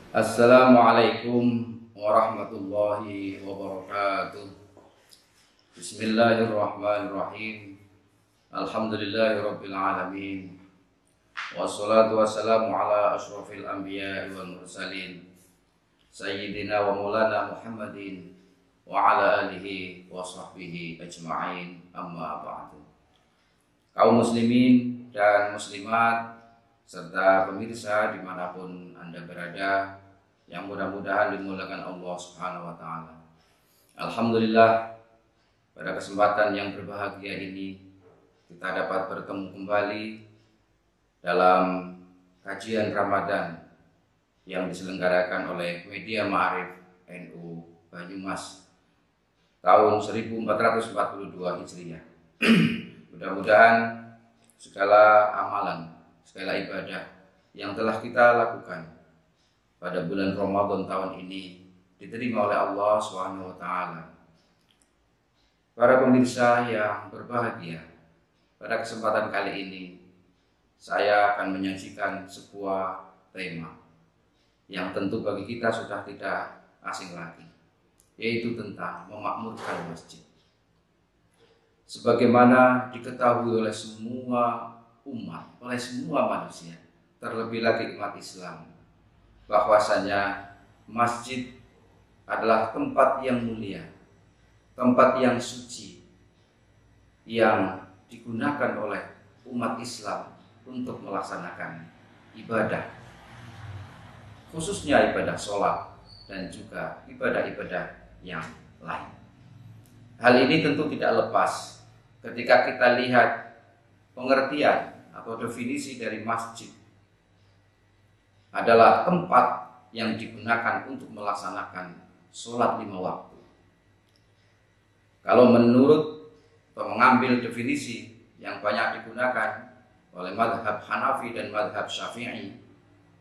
Assalamualaikum warahmatullahi wabarakatuh. Bismillahirrahmanirrahim. Alhamdulillahirabbil alamin. Wassalatu wassalamu ala asyrafil anbiya'i wal mursalin. Sayyidina wa maulana Muhammadin wa ala alihi wa sahbihi ajma'in. Amma ba'du. Kaum muslimin dan muslimat serta pemirsa dimanapun Anda berada, yang mudah-mudahan dimuliakan Allah Subhanahu wa Ta'ala. Alhamdulillah, pada kesempatan yang berbahagia ini kita dapat bertemu kembali dalam kajian Ramadan yang diselenggarakan oleh Media Ma'arif NU Banyumas tahun 1442 Hijriah. Mudah-mudahan segala amalan, segala ibadah yang telah kita lakukan pada bulan Ramadan tahun ini diterima oleh Allah Subhanahu wa Ta'ala. Para pemirsa yang berbahagia, pada kesempatan kali ini saya akan menyajikan sebuah tema yang tentu bagi kita sudah tidak asing lagi, yaitu tentang memakmurkan masjid. Sebagaimana diketahui oleh semua umat, oleh semua manusia, terlebih lagi umat Islam, bahwasanya masjid adalah tempat yang mulia, tempat yang suci, yang digunakan oleh umat Islam untuk melaksanakan ibadah, khususnya ibadah sholat dan juga ibadah-ibadah yang lain. Hal ini tentu tidak lepas ketika kita lihat pengertian atau definisi dari masjid adalah tempat yang digunakan untuk melaksanakan sholat 5 waktu. Kalau menurut atau mengambil definisi yang banyak digunakan oleh mazhab Hanafi dan mazhab Syafi'i,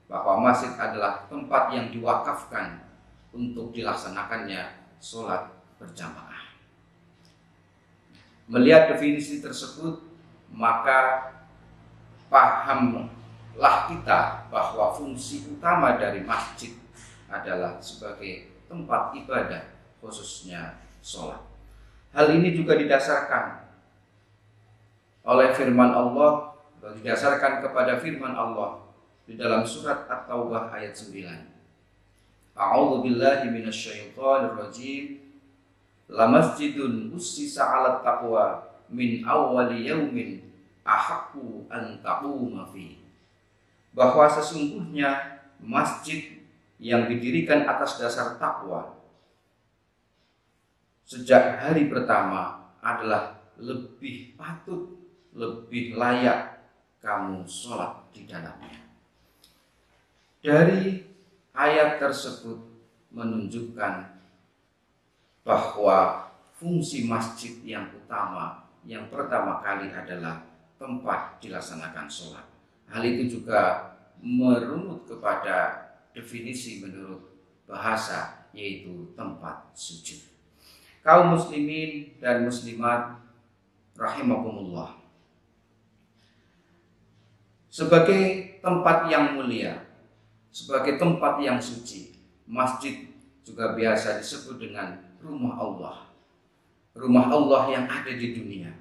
bahwa masjid adalah tempat yang diwakafkan untuk dilaksanakannya sholat berjamaah. Melihat definisi tersebut, maka pahamlah kita bahwa fungsi utama dari masjid adalah sebagai tempat ibadah, khususnya sholat. Hal ini juga didasarkan oleh firman Allah, atau didasarkan kepada firman Allah di dalam surat At-Taubah ayat 9. A'udzu billahi minasyaitonir rajim. Lamasjidun ussisa 'alat taqwa min awwali yaumin ahaqqu an taquma fi. Bahwa sesungguhnya masjid yang didirikan atas dasar takwa sejak hari pertama adalah lebih patut, lebih layak kamu sholat di dalamnya. Dari ayat tersebut menunjukkan bahwa fungsi masjid yang utama, yang pertama kali adalah tempat dilaksanakan sholat. Hal itu juga merunut kepada definisi menurut bahasa, yaitu tempat sujud. Kaum muslimin dan muslimat rahimakumullah, sebagai tempat yang mulia, sebagai tempat yang suci, masjid juga biasa disebut dengan rumah Allah. Rumah Allah yang ada di dunia.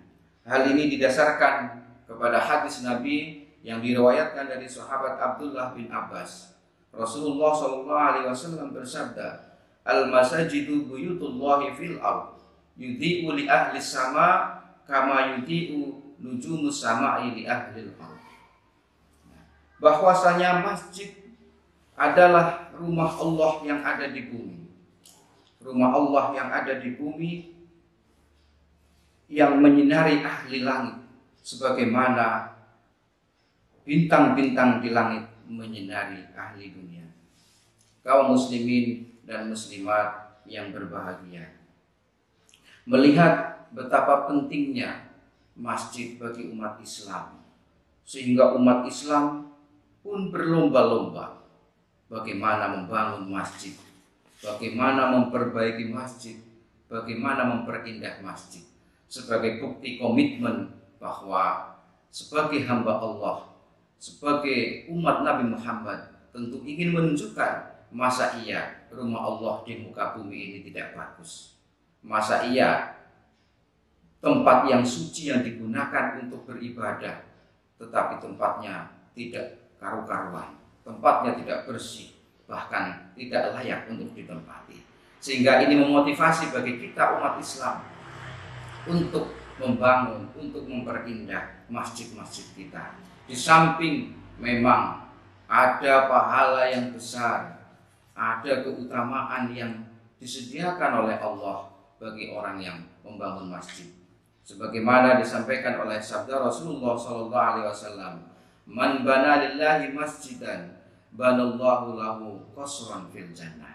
Hal ini didasarkan kepada hadis Nabi yang diriwayatkan dari sahabat Abdullah bin Abbas. Rasulullah SAW bersabda, "Al-masajidu buyutullahi fil ard, yudhi'u li ahli sama kama yudhi'u nujumus sama'i li ahli al-ard." Bahwasanya masjid adalah rumah Allah yang ada di bumi. Rumah Allah yang ada di bumi yang menyinari ahli langit, sebagaimana bintang-bintang di langit menyinari ahli dunia. Kaum muslimin dan muslimat yang berbahagia, melihat betapa pentingnya masjid bagi umat Islam, sehingga umat Islam pun berlomba-lomba bagaimana membangun masjid, bagaimana memperbaiki masjid, bagaimana memperindah masjid, sebagai bukti komitmen bahwa sebagai hamba Allah, sebagai umat Nabi Muhammad, tentu ingin menunjukkan masa iya rumah Allah di muka bumi ini tidak bagus? Masa iya tempat yang suci yang digunakan untuk beribadah, tetapi tempatnya tidak karu-karuan, tempatnya tidak bersih, bahkan tidak layak untuk ditempati. Sehingga ini memotivasi bagi kita umat Islam untuk membangun, untuk memperindah masjid-masjid kita. Di samping memang ada pahala yang besar, ada keutamaan yang disediakan oleh Allah bagi orang yang membangun masjid. Sebagaimana disampaikan oleh sabda Rasulullah SAW, "Man bana lillahi masjidan, banallahu lahu qasran fil jannah."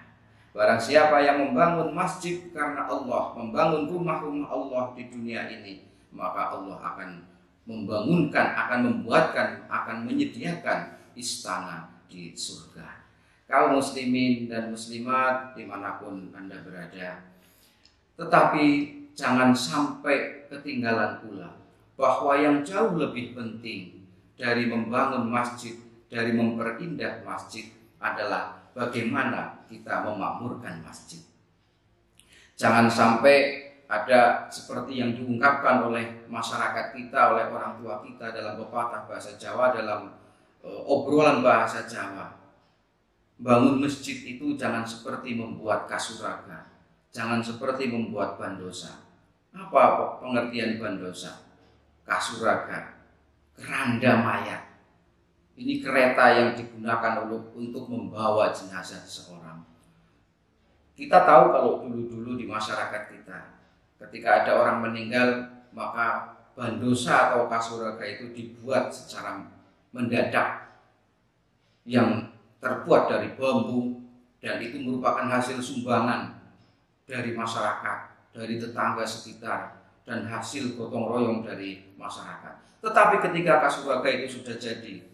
Barang siapa yang membangun masjid karena Allah, membangun rumah-rumah Allah di dunia ini, maka Allah akan membangunkan, akan membuatkan, akan menyediakan istana di surga. Kaum muslimin dan muslimat dimanapun Anda berada, tetapi jangan sampai ketinggalan pula bahwa yang jauh lebih penting dari membangun masjid, dari memperindah masjid adalah bagaimana kita memakmurkan masjid. Jangan sampai ada seperti yang diungkapkan oleh masyarakat kita, oleh orang tua kita dalam pepatah bahasa Jawa, dalam obrolan bahasa Jawa. Bangun masjid itu jangan seperti membuat kasuraga, jangan seperti membuat bandosa. Apa pengertian bandosa? Kasuraga, keranda mayat. Ini kereta yang digunakan untuk membawa jenazah seseorang. Kita tahu kalau dulu-dulu di masyarakat kita, ketika ada orang meninggal, maka bandosa atau kasuraga itu dibuat secara mendadak, yang terbuat dari bambu, dan itu merupakan hasil sumbangan dari masyarakat, dari tetangga sekitar, dan hasil gotong royong dari masyarakat. Tetapi ketika kasuraga itu sudah jadi,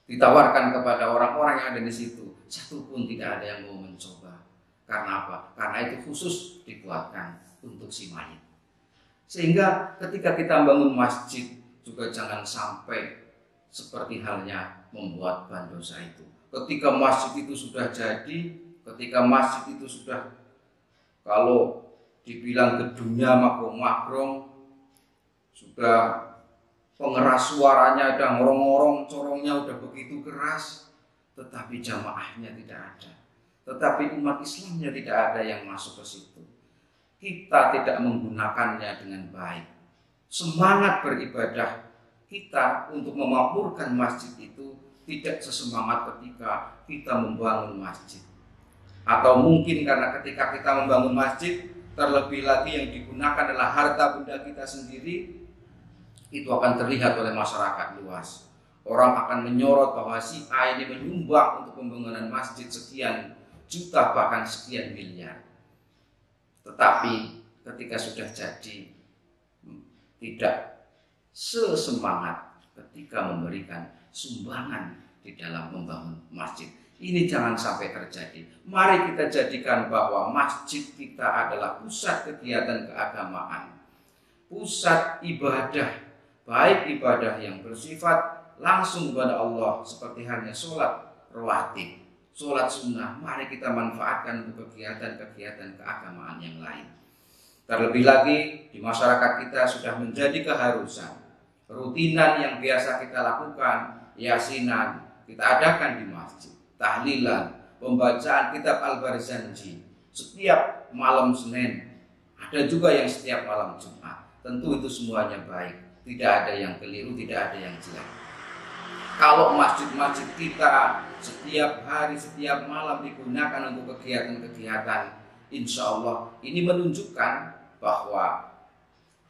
ditawarkan kepada orang-orang yang ada di situ, satu pun tidak ada yang mau mencoba. Karena apa? Karena itu khusus dibuatkan untuk si mayit. Sehingga ketika kita membangun masjid juga jangan sampai seperti halnya membuat bandosa itu. Ketika masjid itu sudah jadi, ketika masjid itu sudah, kalau dibilang gedungnya magrong-magrong, sudah pengeras suaranya udah ngorong-ngorong, corongnya udah begitu keras, tetapi jamaahnya tidak ada, tetapi umat Islamnya tidak ada yang masuk ke situ. Kita tidak menggunakannya dengan baik. Semangat beribadah kita untuk memakmurkan masjid itu tidak sesemangat ketika kita membangun masjid. Atau mungkin karena ketika kita membangun masjid, terlebih lagi yang digunakan adalah harta benda kita sendiri, itu akan terlihat oleh masyarakat luas. Orang akan menyorot bahwa si A ini menyumbang untuk pembangunan masjid sekian juta, bahkan sekian miliar. Tetapi ketika sudah jadi, tidak sesemangat ketika memberikan sumbangan di dalam membangun masjid. Ini jangan sampai terjadi. Mari kita jadikan bahwa masjid kita adalah pusat kegiatan keagamaan, pusat ibadah, baik ibadah yang bersifat langsung kepada Allah seperti halnya sholat rawatib, sholat sunnah. Mari kita manfaatkan untuk kegiatan-kegiatan keagamaan yang lain. Terlebih lagi di masyarakat kita sudah menjadi keharusan, rutinan yang biasa kita lakukan, yasinan kita adakan di masjid, tahlilan, pembacaan kitab Al-Barzanji setiap malam Senin, ada juga yang setiap malam Jumat. Tentu itu semuanya baik, tidak ada yang keliru, tidak ada yang jelek. Kalau masjid-masjid kita setiap hari, setiap malam digunakan untuk kegiatan-kegiatan, insya Allah ini menunjukkan bahwa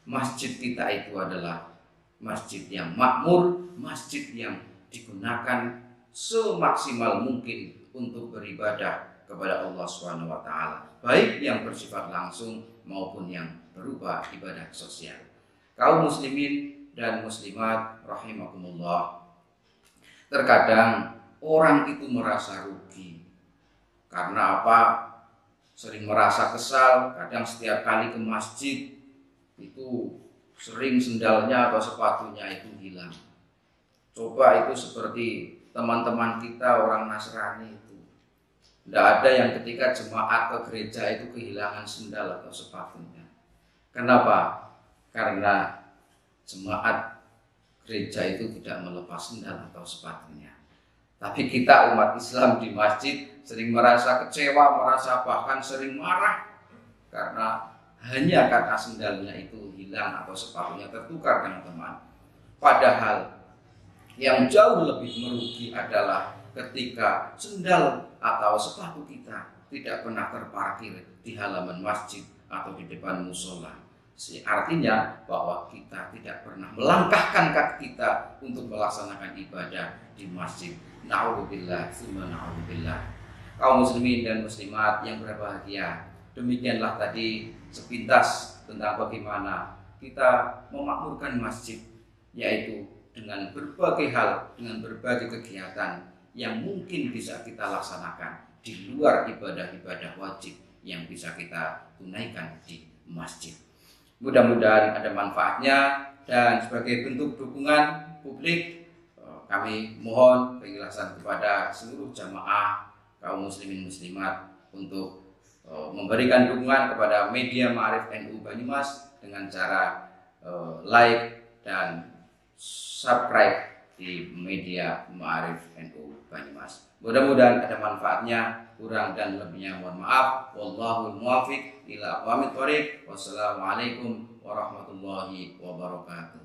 masjid kita itu adalah masjid yang makmur, masjid yang digunakan semaksimal mungkin untuk beribadah kepada Allah SWT, baik yang bersifat langsung maupun yang berupa ibadah sosial. Kaum muslimin dan muslimat rahimakumullah, terkadang orang itu merasa rugi. Karena apa? Sering merasa kesal, kadang setiap kali ke masjid itu sering sendalnya atau sepatunya itu hilang. Coba itu seperti teman-teman kita orang Nasrani itu. Tidak ada yang ketika jemaat ke gereja itu kehilangan sendal atau sepatunya. Kenapa? Karena jemaat gereja itu tidak melepas sendal atau sepatunya. Tapi kita umat Islam di masjid sering merasa kecewa, merasa bahkan sering marah karena hanya karena sendalnya itu hilang atau sepatunya tertukar dengan teman. Padahal yang jauh lebih merugi adalah ketika sendal atau sepatu kita tidak pernah terparkir di halaman masjid atau di depan musola. Artinya bahwa kita tidak pernah melangkahkan kaki kita untuk melaksanakan ibadah di masjid. Na'udzubillah, summa na'udzubillah. Kaum muslimin dan muslimat yang berbahagia, demikianlah tadi sepintas tentang bagaimana kita memakmurkan masjid, yaitu dengan berbagai hal, dengan berbagai kegiatan yang mungkin bisa kita laksanakan di luar ibadah-ibadah wajib yang bisa kita tunaikan di masjid. Mudah-mudahan ada manfaatnya, dan sebagai bentuk dukungan publik kami mohon penjelasan kepada seluruh jamaah kaum muslimin muslimat untuk memberikan dukungan kepada media Ma'arif NU Banyumas dengan cara like dan subscribe di media Ma'arif NU Banyumas. Mudah-mudahan ada manfaatnya, kurang dan lebihnya mohon maaf. Wallahul muwaffiq ila aqwamit thoriq. Wassalamualaikum warahmatullahi wabarakatuh.